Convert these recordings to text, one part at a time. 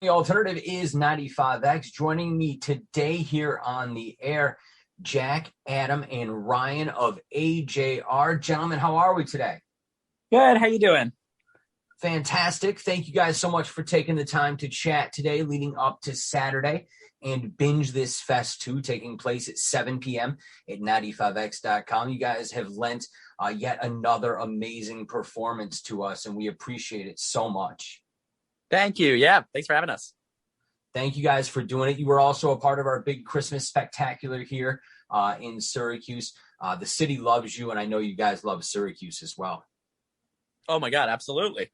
The alternative is 95X. Joining me today here on the air, Jack, Adam, and Ryan of AJR. Gentlemen, how are we today? Good. How you doing? Fantastic. Thank you guys so much for taking the time to chat today leading up to Saturday and Binge This Fest 2 taking place at 7 p.m. at 95x.com. You guys have lent yet another amazing performance to us, and we appreciate it so much. Thank you. Yeah. Thanks for having us. Thank you guys for doing it. You were also a part of our big Christmas spectacular here in Syracuse. The city loves you, and I know you guys love Syracuse as well. Oh, my God. Absolutely.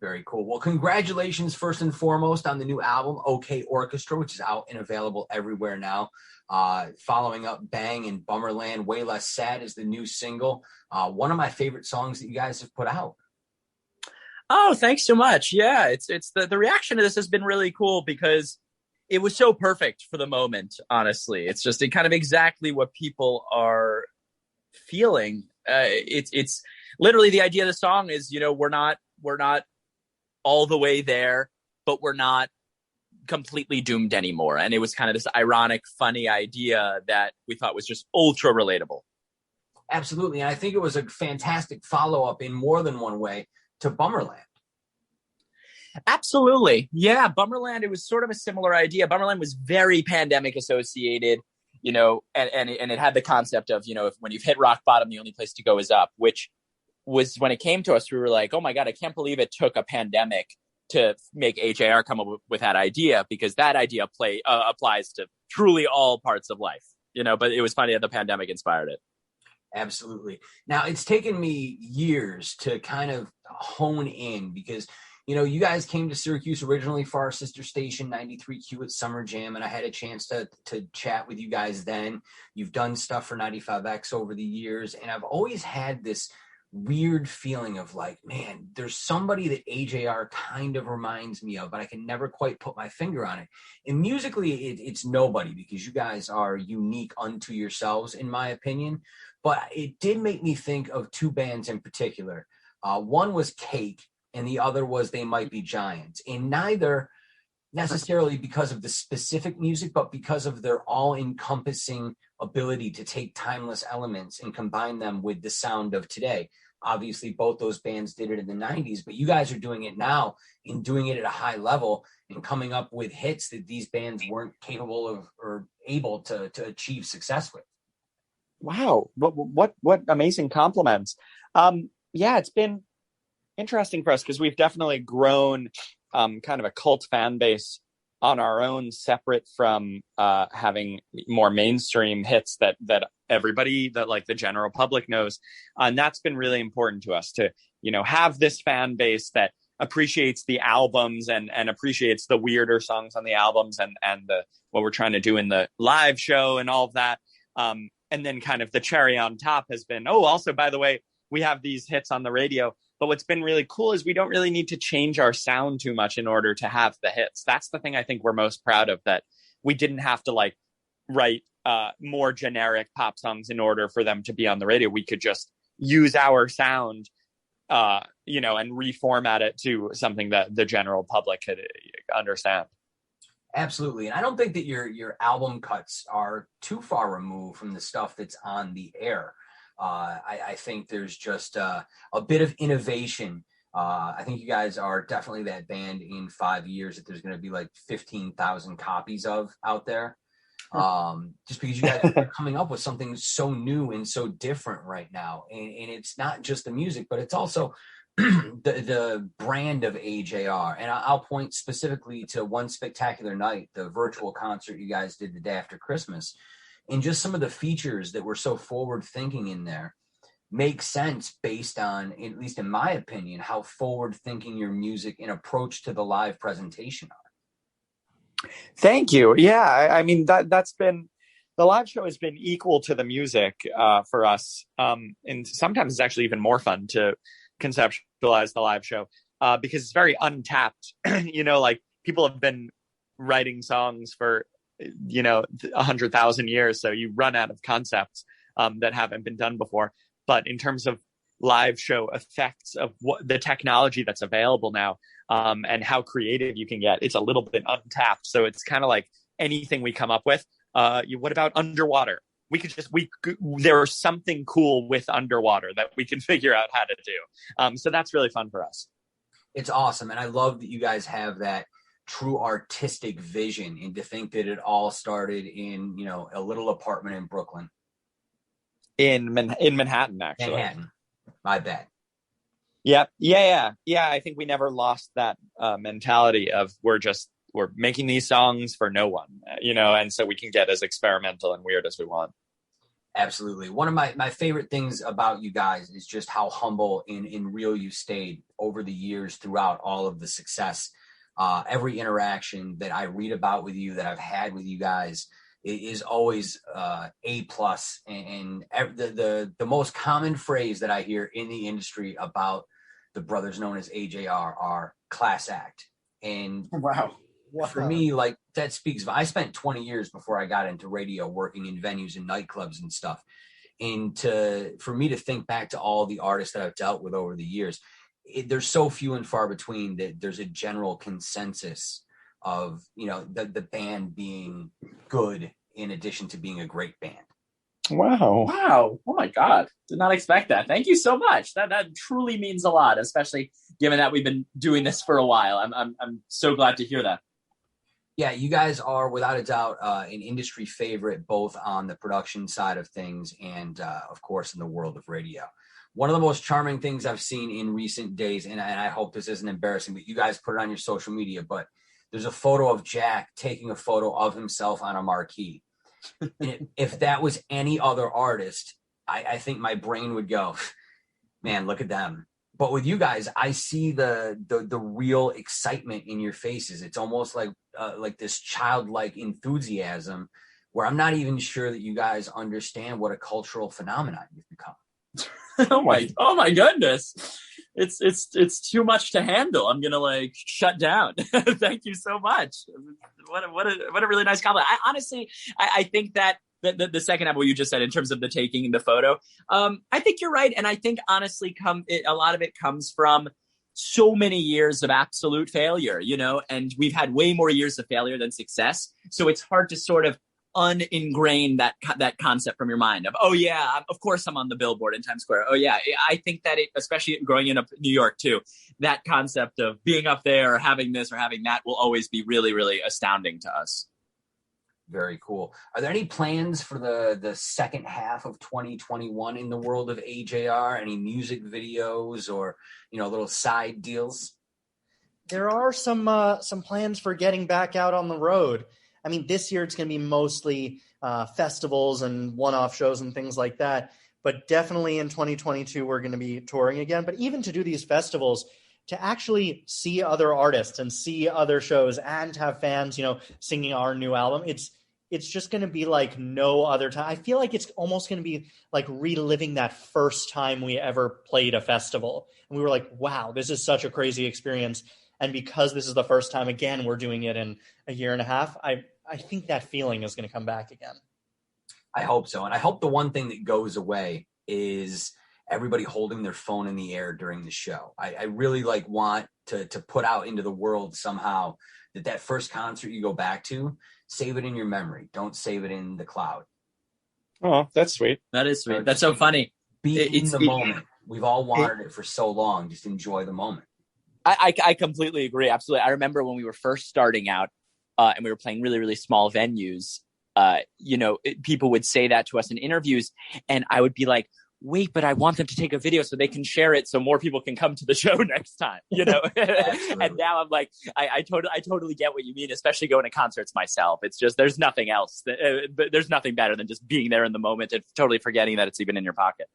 Very cool. Well, congratulations first and foremost on the new album, OK Orchestra, which is out and available everywhere now. Following up Bang and Bummerland, Way Less Sad is the new single. One of my favorite songs that you guys have put out. Oh, thanks so much. Yeah, it's the reaction to this has been really cool because it was so perfect for the moment, honestly. It's just kind of exactly what people are feeling. It's literally the idea of the song is, we're not all the way there, but we're not completely doomed anymore. And it was kind of this ironic, funny idea that we thought was just ultra relatable. Absolutely. And I think it was a fantastic follow-up in more than one way to Bummerland. Absolutely. Yeah. Bummerland, it was sort of a similar idea. Bummerland was very pandemic associated, and it had the concept of, when you've hit rock bottom, the only place to go is up, which was when it came to us, we were like, oh my God, I can't believe it took a pandemic to make AJR come up with that idea, because that idea applies to truly all parts of life, but it was funny that the pandemic inspired it. Absolutely. Now, it's taken me years to kind of hone in because, you guys came to Syracuse originally for our sister station, 93Q at Summer Jam, and I had a chance to chat with you guys then. You've done stuff for 95X over the years, and I've always had this weird feeling of like, man, there's somebody that AJR kind of reminds me of, but I can never quite put my finger on it. And musically, it's nobody, because you guys are unique unto yourselves, in my opinion. But it did make me think of two bands in particular. One was Cake, and the other was They Might Be Giants. And neither necessarily because of the specific music, but because of their all-encompassing ability to take timeless elements and combine them with the sound of today. Obviously, both those bands did it in the 90s, but you guys are doing it now and doing it at a high level and coming up with hits that these bands weren't capable of or able to achieve success with. Wow. What amazing compliments. Yeah, it's been interesting for us because we've definitely grown kind of a cult fan base on our own, separate from having more mainstream hits that everybody, that like the general public knows. And that's been really important to us to, have this fan base that appreciates the albums and appreciates the weirder songs on the albums and what we're trying to do in the live show and all of that. And then kind of the cherry on top has been, also, by the way, we have these hits on the radio. But what's been really cool is we don't really need to change our sound too much in order to have the hits. That's the thing I think we're most proud of, that we didn't have to write more generic pop songs in order for them to be on the radio. We could just use our sound, and reformat it to something that the general public could understand. Absolutely. And I don't think that your album cuts are too far removed from the stuff that's on the air. I think there's just a bit of innovation. I think you guys are definitely that band in 5 years that there's going to be 15,000 copies of out there. Just because you guys are coming up with something so new and so different right now. And it's not just the music, but it's also the brand of AJR. And I'll point specifically to one spectacular night, the virtual concert you guys did the day after Christmas. And just some of the features that were so forward thinking in there make sense based on, at least in my opinion, how forward thinking your music and approach to the live presentation are. Thank you. Yeah. I mean, that's been, the live show has been equal to the music for us. And sometimes it's actually even more fun to conceptualize the live show because it's very untapped. People have been writing songs for 100,000 years. So you run out of concepts that haven't been done before. But in terms of live show effects of what the technology that's available now, and how creative you can get. It's a little bit untapped. So it's kind of like anything we come up with. What about underwater? There's something cool with underwater that we can figure out how to do. So that's really fun for us. It's awesome. And I love that you guys have that true artistic vision, and to think that it all started in, a little apartment in Brooklyn. In Manhattan, actually. Manhattan. My bad. Yeah. I think we never lost that mentality of we're making these songs for no one, and so we can get as experimental and weird as we want. Absolutely. One of my favorite things about you guys is just how humble and real you stayed over the years throughout all of the success. Every interaction that I read about with you, that I've had with you guys, is always A+. And the most common phrase that I hear in the industry about the brothers known as AJR are class act. And wow. For me, like, that speaks. I spent 20 years before I got into radio working in venues and nightclubs and stuff. And for me to think back to all the artists that I've dealt with over the years, there's so few and far between that there's a general consensus of, the band being good in addition to being a great band. Wow. Oh my God. Did not expect that. Thank you so much. That truly means a lot, especially given that we've been doing this for a while. I'm so glad to hear that. Yeah, you guys are without a doubt an industry favorite, both on the production side of things and, of course, in the world of radio. One of the most charming things I've seen in recent days, and I hope this isn't embarrassing, but you guys put it on your social media, but there's a photo of Jack taking a photo of himself on a marquee. And if that was any other artist, I think my brain would go, man, look at them. But with you guys, I see the real excitement in your faces. It's almost like this childlike enthusiasm, where I'm not even sure that you guys understand what a cultural phenomenon you've become. oh my goodness. It's too much to handle. I'm gonna shut down. Thank you so much. What a really nice compliment. I honestly think that the second half of what you just said in terms of the taking the photo, I think you're right. And I think honestly a lot of it comes from so many years of absolute failure, and we've had way more years of failure than success. So it's hard to sort of uningrain that concept from your mind of, oh yeah, of course I'm on the billboard in Times Square. Oh yeah. I think that especially growing up in New York too, that concept of being up there or having this or having that will always be really, really astounding to us. Very cool. Are there any plans for the second half of 2021 in the world of AJR? Any music videos or, little side deals? There are some plans for getting back out on the road. I mean, this year it's going to be mostly festivals and one-off shows and things like that. But definitely in 2022, we're going to be touring again. But even to do these festivals, to actually see other artists and see other shows and have fans, singing our new album, it's just going to be like no other time. I feel like it's almost going to be like reliving that first time we ever played a festival. And we were like, wow, this is such a crazy experience. And because this is the first time, again, we're doing it in a year and a half, I think that feeling is going to come back again. I hope so. And I hope the one thing that goes away is everybody holding their phone in the air during the show. I really want to put out into the world somehow that first concert you go back to, save it in your memory. Don't save it in the cloud. Oh, that's sweet. That is sweet. That's so funny. Be in the moment. We've all wanted it for so long. Just enjoy the moment. I completely agree. Absolutely. I remember when we were first starting out and we were playing really, really small venues, people would say that to us in interviews, and I would be like, wait, but I want them to take a video so they can share it so more people can come to the show next time, And now I'm like, I totally get what you mean, especially going to concerts myself. It's just, there's nothing else. There's nothing better than just being there in the moment and totally forgetting that it's even in your pocket.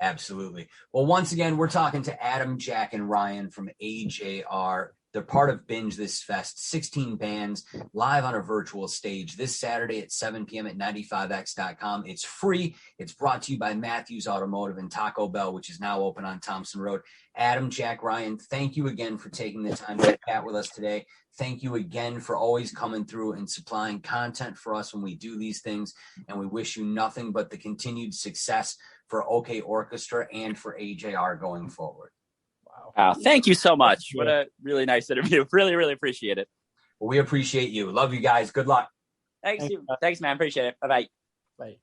Absolutely. Well, once again, we're talking to Adam, Jack, and Ryan from AJR. They're part of Binge This Fest, 16 bands live on a virtual stage this Saturday at 7 p.m. at 95x.com. It's free. It's brought to you by Matthews Automotive and Taco Bell, which is now open on Thompson Road. Adam, Jack, Ryan, thank you again for taking the time to chat with us today. Thank you again for always coming through and supplying content for us when we do these things. And we wish you nothing but the continued success for OK Orchestra and for AJR going forward. Wow. Thank you so much. What a really nice interview. Really, really appreciate it. Well, we appreciate you. Love you guys. Good luck. Thanks, man. Appreciate it. Bye-bye. Bye.